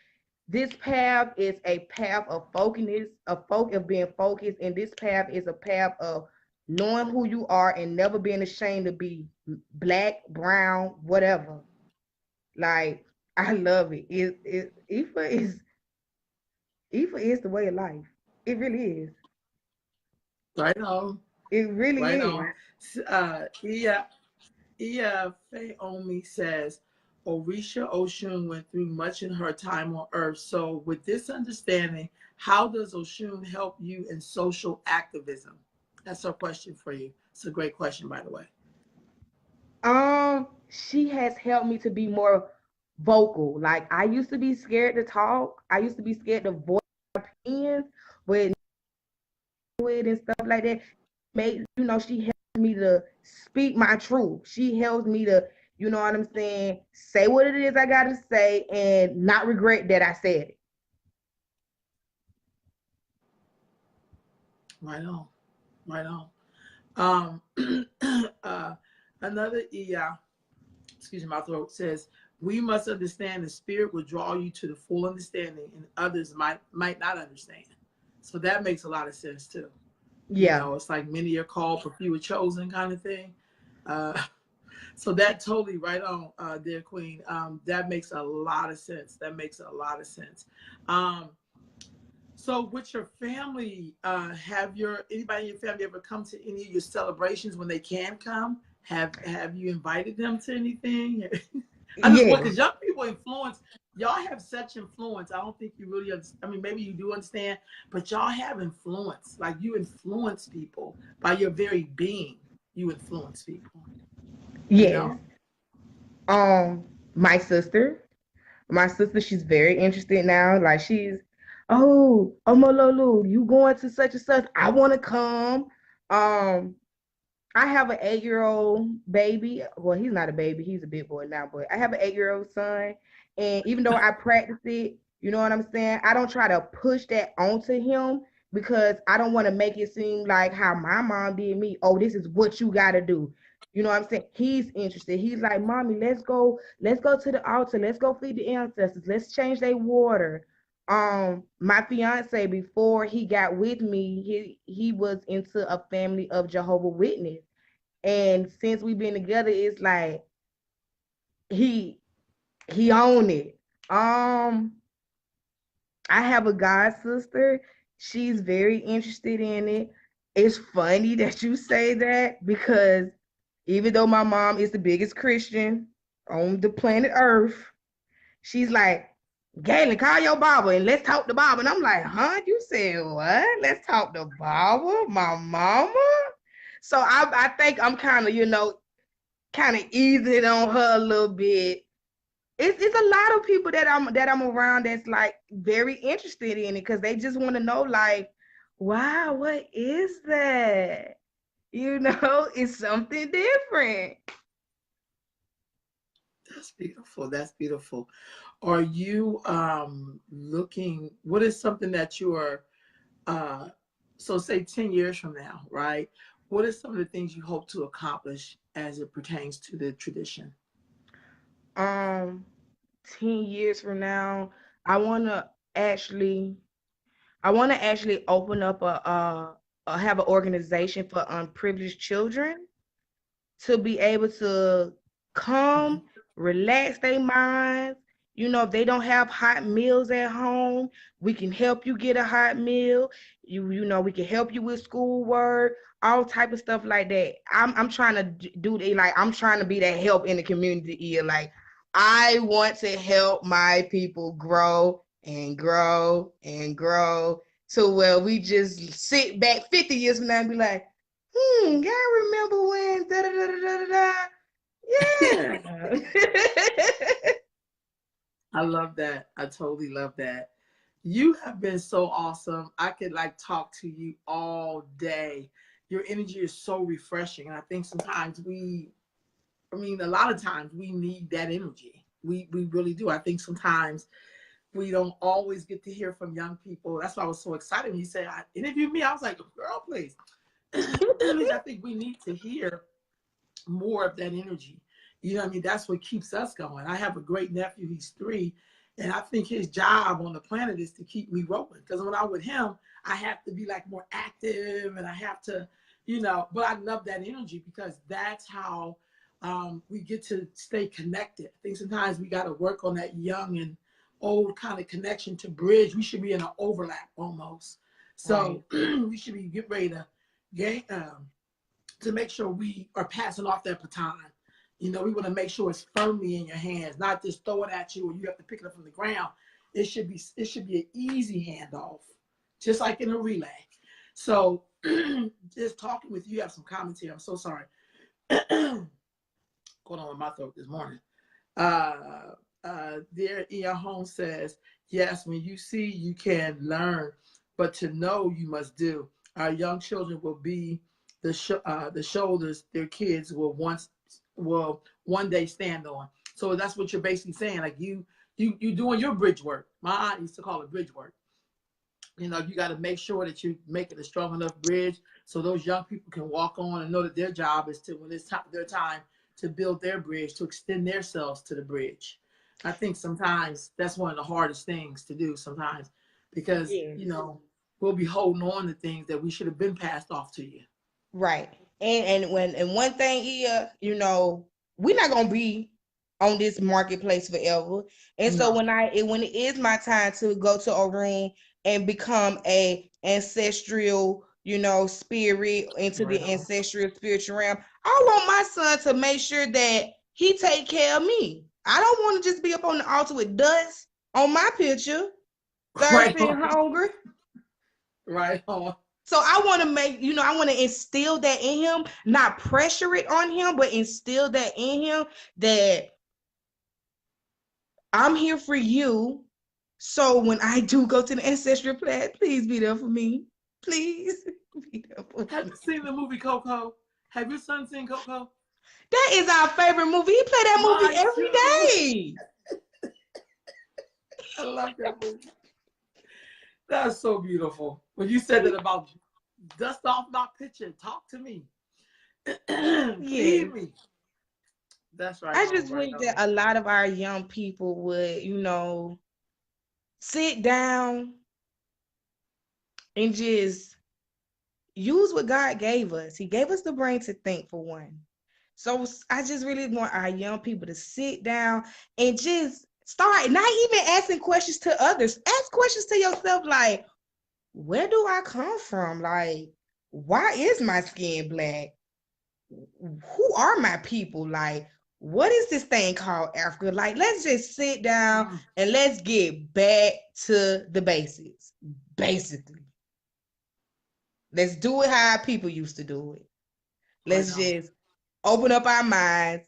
This path is a path of focus, of being focused, and this path is a path of knowing who you are and never being ashamed to be Black, brown, whatever. Like, I love it. Ifa is the way of life. It really is. Right on. It really Right is. on. Iya Fayomi says, Orisha Oshun went through much in her time on Earth. So, with this understanding, how does Oshun help you in social activism? That's our question for you. It's a great question, by the way. She has helped me to be more vocal. Like, I used to be scared to talk. I used to be scared to voice my opinions, but it and stuff like that. She helps me to speak my truth. She helps me to, you know what I'm saying, say what it is I gotta say and not regret that I said it. Right on. Right on. Uh, another Iya, excuse me, my throat says, we must understand the spirit will draw you to the full understanding, and others might not understand. So that makes a lot of sense too. Yeah. It's like many are called, but few are chosen, kind of thing. Uh, so that totally right on, dear Queen. That makes a lot of sense. That makes a lot of sense. Um, So with your family, have your anybody in your family ever come to any of your celebrations when they can come? Have you invited them to anything? I just want Yes, because young people influence. Y'all have such influence. I don't think you really. I mean, maybe you do understand, but y'all have influence. Like you influence people by your very being. You influence people. You yes. know. Um, my sister, she's very interested now. Like oh, Omololu, you going to such and such? I want to come. Um, I have an 8-year-old baby. Well, he's not a baby, he's a big boy now, but I have an 8-year-old son. And even though I practice it, you know what I'm saying? I don't try to push that onto him because I don't want to make it seem like how my mom did me. Oh, this is what you gotta do. You know what I'm saying? He's interested. He's like, Mommy, let's go to the altar, let's go feed the ancestors, let's change their water. My fiance, before he got with me, he was into a family of Jehovah Witness. And since we've been together, it's like he he owned it. I have a god sister. She's very interested in it. It's funny that you say that because even though my mom is the biggest Christian on the planet Earth, she's like, Galen, call your Bible and let's talk the Bible. And I'm like, huh? You said what? Let's talk the Bible? My mama? So I think I'm kind of, kind of easing it on her a little bit. It's a lot of people that I'm around that's like very interested in it because they just want to know, like, wow, what is that? It's something different. That's beautiful. That's beautiful. Are you looking? What is something that you are? Uh, so say 10 years from now, right? What are some of the things you hope to accomplish as it pertains to the tradition? Um, 10 years from now, I want to actually open up have an organization for unprivileged children to be able to Mhm. come, relax their minds. If they don't have hot meals at home, we can help you get a hot meal. We can help you with schoolwork, all type of stuff like that. I'm trying to do it. Like I'm trying to be that help in the community here. Like I want to help my people grow and grow and grow to where we just sit back 50 years from now and be like, y'all remember when da da da da da da? Yeah. I love that. I totally love that. You have been so awesome. I could like talk to you all day. Your energy is so refreshing. And I think sometimes I mean, a lot of times we need that energy. We really do. I think sometimes we don't always get to hear from young people. That's why I was so excited when you said I interviewed me. I was like, girl, please. I think we need to hear more of that energy. You know what I mean? That's what keeps us going. I have a great nephew, he's 3, and I think his job on the planet is to keep me rolling. Because when I'm with him, I have to be like more active and I have to, but I love that energy because that's how we get to stay connected. I think sometimes we got to work on that young and old kind of connection to bridge. We should be in an overlap almost. Right. So we should be getting ready to gain, to make sure we are passing off that baton. We want to make sure it's firmly in your hands, not just throw it at you or you have to pick it up from the ground. It should be an easy handoff, just like in a relay. So just talking with you, you have some comments here. I'm so sorry. Going on with my throat this morning. There in your home says, yes, when you see, you can learn, but to know, you must do. Our young children will be the shoulders their kids will one day stand on. So that's what you're basically saying. Like you doing your bridge work. My aunt used to call it bridge work. You got to make sure that you make it a strong enough bridge so those young people can walk on and know that their job is to, when it's their time to build their bridge, to extend themselves to the bridge. I think sometimes that's one of the hardest things to do sometimes because, Yes. we'll be holding on to things that we should have been passed off to you. Right. And one thing here, we're not gonna be on this marketplace forever. And so No. when it is my time to go to a room, and become a ancestral, spirit into Right the on. ancestral spiritual realm. I want my son to make sure that he take care of me. I don't want to just be up on the altar with dust on my picture, Right thirsty and on. hungry. Right on. So I want to I want to instill that in him, not pressure it on him, but instill that in him that I'm here for you. So when I do go to the ancestral plant, please be there for me. Please be there for Have me. you seen the movie Coco? Have your son seen Coco? That is our favorite movie. He play that movie Mine too. every day. I love that movie. That's so beautiful. When you said that about dust off my picture, talk to me. Yes. Feed me. That's right I on, just right wish that on. a lot of our young people would, sit down and just use what God gave us. He gave us the brain to think, for one. So I just really want our young people to sit down and just start not even asking questions to others. Ask questions to yourself like, where do I come from? Like, why is my skin black? Who are my people? Like, what is this thing called Africa? Like, let's just sit down Mm, and let's get back to the basics. Basically, let's do it how our people used to do it. right Let's on. just open up our minds,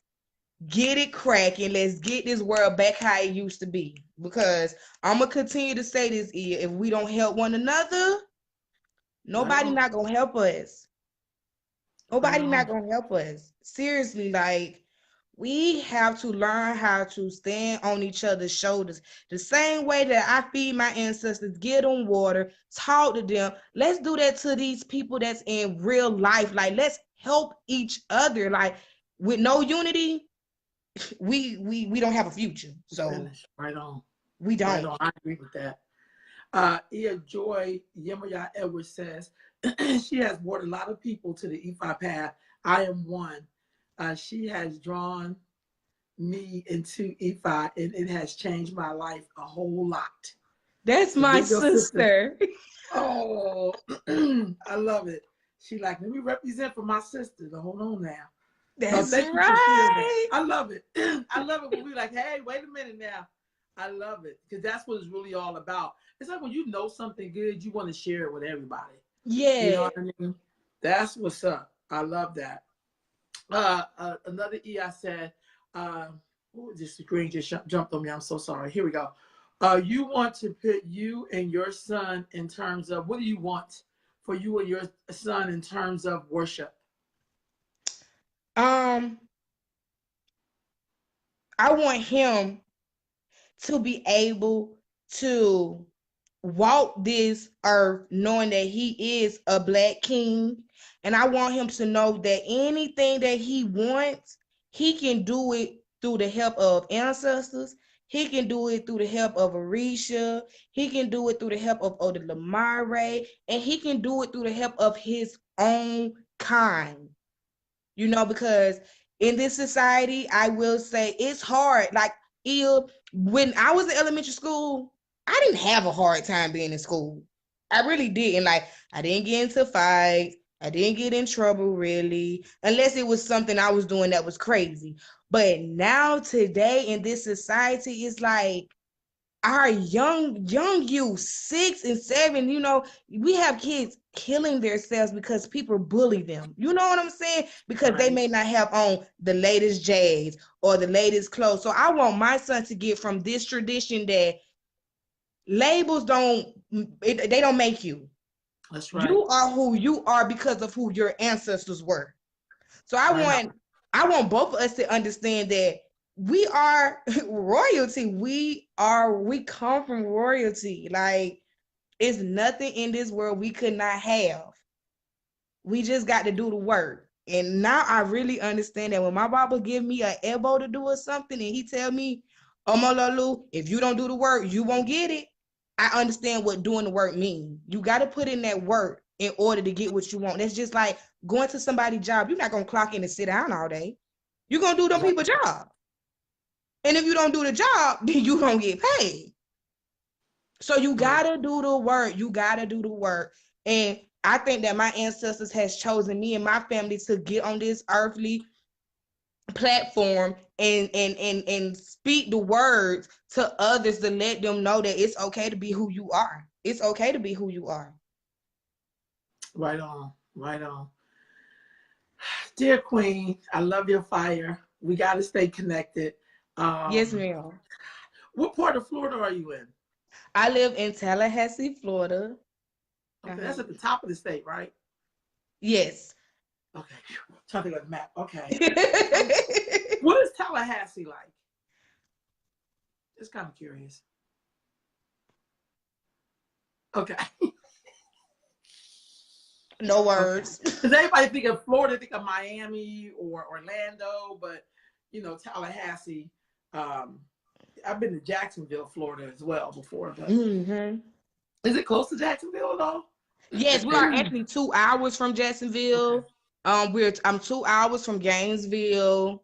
get it cracking. Let's get this world back how it used to be. Because I'm gonna continue to say this: if we don't help one another, Right nobody on. not gonna help us. Right Nobody not on. gonna help us. Seriously, like we have to learn how to stand on each other's shoulders. The same way that I feed my ancestors, give them water, talk to them. Let's do that to these people that's in real life. Like let's help each other. Like with no unity, we don't have a future. So Finish. Right on. we Right don't. on. I agree with that. Ia Joy Yemaya Edwards says she has brought a lot of people to the E5 path. I am one. She has drawn me into E5 and it has changed my life a whole lot. That's So my give your sister. sister. Oh, I love it. She like, let me represent for my sister. Hold on now. So That's thank you for sharing that. right. I love it. I love it when we like, hey, wait a minute now. I love it because that's what it's really all about. It's like when you know something good, you want to share it with everybody. You know Yeah. what I mean? That's what's up. I love that. Another I said, this screen just jumped on me. I'm so sorry. Here we go. You want to put you and your son in terms of what do you want for you and your son in terms of worship? Um, I want him to be able to walk this earth knowing that he is a black king. And I want him to know that anything that he wants, he can do it through the help of ancestors. He can do it through the help of Arisha. He can do it through the help of Oda Lamare. And he can do it through the help of his own kind. Because in this society, I will say it's hard. Like, when I was in elementary school, I didn't have a hard time being in school. I really didn't. Like, I didn't get into fights. I didn't get in trouble really, unless it was something I was doing that was crazy. But now, today, in this society, it's like our young youth, 6 and 7, we have kids killing themselves because people bully them. You know what I'm saying? Because they Right. may not have on the latest J's or the latest clothes. So I want my son to get from this tradition that labels they don't make you. That's right. You are who you are because of who your ancestors were. So I Right on. want I want both of us to understand that we are royalty. We come from royalty. Like it's nothing in this world we could not have. We just got to do the work. And now I really understand that when my Baba give me an elbow to do or something and he tell me, Omololu, if you don't do the work, you won't get it. I understand what doing the work means. You got to put in that work in order to get what you want. That's just like going to somebody's job. You're not going to clock in and sit down all day. You're going to do them Right. people's job. And if you don't do the job, then you don't get paid. So you Right. gotta do the work. You gotta do the work. And I think that my ancestors has chosen me and my family to get on this earthly platform and speak the words to others to let them know that it's okay to be who you are. It's okay to be who you are. Right on. Right on. Dear Queen, I love your fire. We got to stay connected. Yes, Um, ma'am. what part of Florida are you in? I live in Tallahassee, Florida. Okay, that's at the top of the state, right? Yes. Okay, trying to think of the map. Okay, what is Tallahassee like? Just kind of curious. Okay, No okay. words. Because everybody think of Florida, think of Miami or Orlando, but Tallahassee. Um, I've been to Jacksonville, Florida, as well before. But Mm-hmm. is it close to Jacksonville at all? Yes, we are actually 2 hours from Okay. Jacksonville. I'm 2 hours from Gainesville.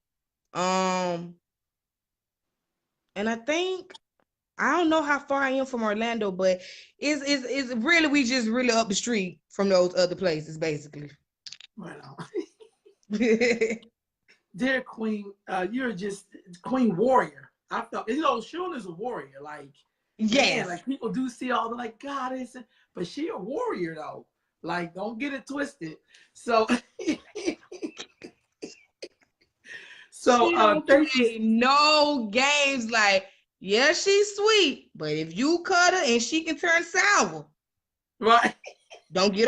Um, and I don't know how far I am from Orlando, but it's really we just really up the street from those other places, basically. Right on. Dear Queen, you're just Queen Warrior. I felt Shun is a warrior. Like, man, Yes. like people do see all the like goddess, but she a warrior though. Like, don't get it twisted. So, She don't thank you. play no games. Like, yeah, she's sweet, but if you cut her and she can turn sour, Right, don't get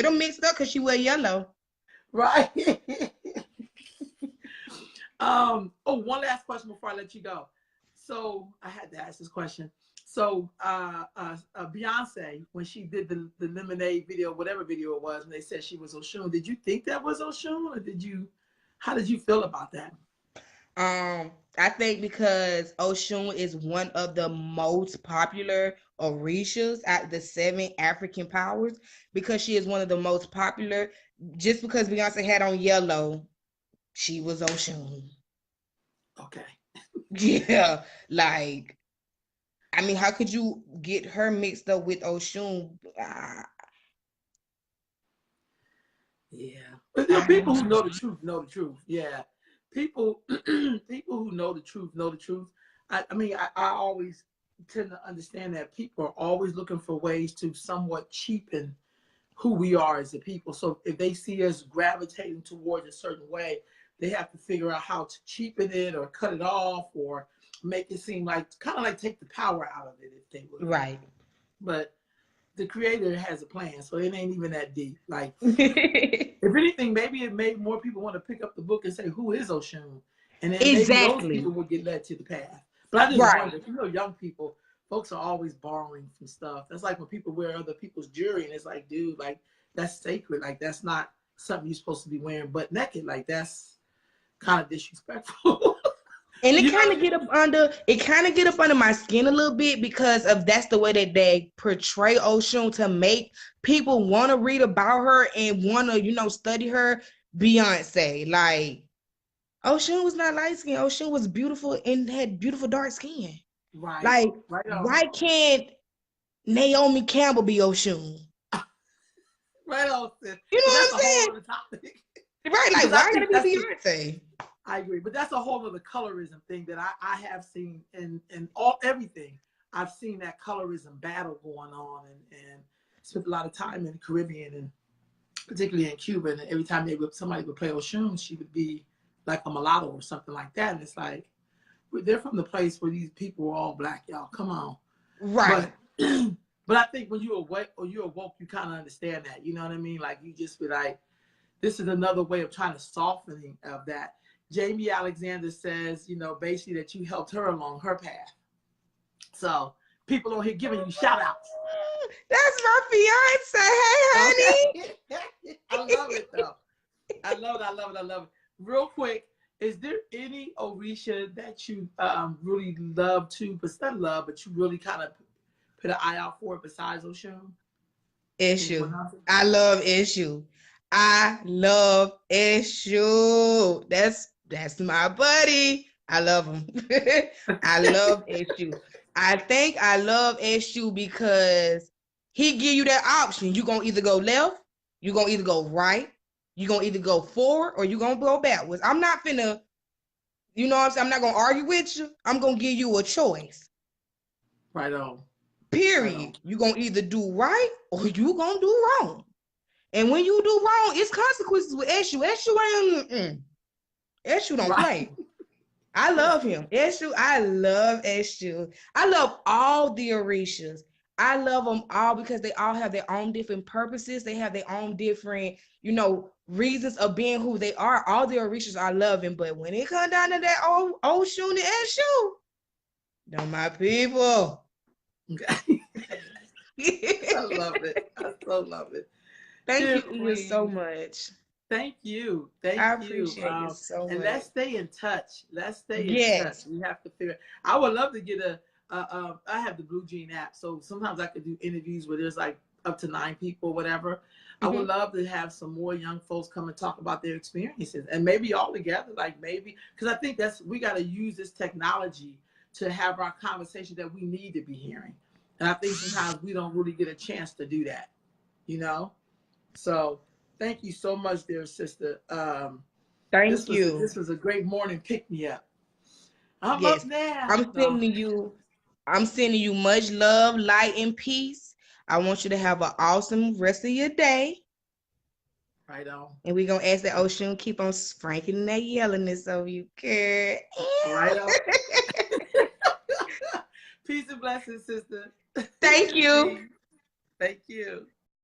them mixed up because she wear yellow. right. One last question before I let you go. So I had to ask this question. So Beyonce, when she did the Lemonade video, whatever video it was, and they said she was Oshun, did you think that was Oshun, or how did you feel about that? I think because Oshun is one of the most popular Orishas at the 7 African powers, because she is one of the most popular, just because Beyonce had on yellow, she was Oshun. Okay. Yeah, like, I mean, how could you get her mixed up with Oshun? Yeah. But people who know the truth know the truth. Yeah. People people who know the truth know the truth. I always tend to understand that people are always looking for ways to somewhat cheapen who we are as a people. So if they see us gravitating towards a certain way, they have to figure out how to cheapen it or cut it off or make it seem like kind of like take the power out of it if they would. Right. But the creator has a plan, so it ain't even that deep. Like, if anything, maybe it made more people want to pick up the book and say, "Who is Oshun?" And then maybe those Exactly. people would get led to the path. But I just Right. wonder, young people, folks are always borrowing from stuff. That's like when people wear other people's jewelry, and it's like, dude, like that's sacred. Like that's not something you're supposed to be wearing butt naked. Like that's kind of disrespectful. And You know what I it kind of get up under my skin a little bit because of that's the way that they portray Oshun to make people want to read about her and want to, study her. Beyonce, like, Oshun was not light skin. Oshun was beautiful and had beautiful dark skin. Right. Like, Right on. why can't Naomi Campbell be Oshun? Right on, sis. You know But what that's I'm a whole saying? other topic. Right, like, Because I why gotta think be that's the Beyonce? I agree, but that's a whole other colorism thing that I have seen in all everything. I've seen that colorism battle going on, and spent a lot of time in the Caribbean and particularly in Cuba. And every time somebody would play Oshun, she would be like a mulatto or something like that. And it's like they're from the place where these people were all black, y'all. Come on, Right. but but I think when you awoke, you kind of understand that. You know what I mean? Like you just be like, this is another way of trying to softening of that. Jamie Alexander says, basically that you helped her along her path. So people on here giving you shout outs. That's my fiance. Hey, honey. Okay. I love it though. I love it. I love it. I love it. Real quick, is there any Orisha that you really love to, but not love, but you really kind of put an eye out for besides Oshun? Issue. I love Issue. I love Issue. That's my buddy. I love him. I love Issue. I think I love SU because he give you that option. You gonna either go left, you gonna either go right, you gonna either go forward, or you gonna go backwards. I'm not finna, you know what I'm saying? I'm not gonna argue with you. I'm gonna give you a choice. Right on. Right on. Period. You gonna either do right or you gonna do wrong. And when you do wrong, it's consequences with SU. SU don't Right. play. I love him. Eshu, I love Eshu. I love all the Orishas. I love them all because they all have their own different purposes. They have their own different, reasons of being who they are. All the Orishas are loving, but when it comes down to that old Oshun and Eshu, they're my people. I love it. I so love it. Thank Dear you, Ia, so Queen, much. thank you. Thank I you. appreciate it so And much. let's stay in touch. Let's stay in touch. Yes. We have to figure. I would love to get I have the Blue Jean app, so sometimes I could do interviews where there's like up to 9 people, whatever. I would love to have some more young folks come and talk about their experiences, and maybe all together, like maybe, because I think we got to use this technology to have our conversation that we need to be hearing. And I think sometimes we don't really get a chance to do that, you know? So thank you so much, dear sister. Thank you. This was a great morning pick me up. I'm Yes. up now. I'm sending you much love, light, and peace. I want you to have an awesome rest of your day. Right on. And we're gonna ask that Ocean keep on sprinkling that yellowness over you, girl. Right on. Peace and blessings, sister. Thank you. Thank you.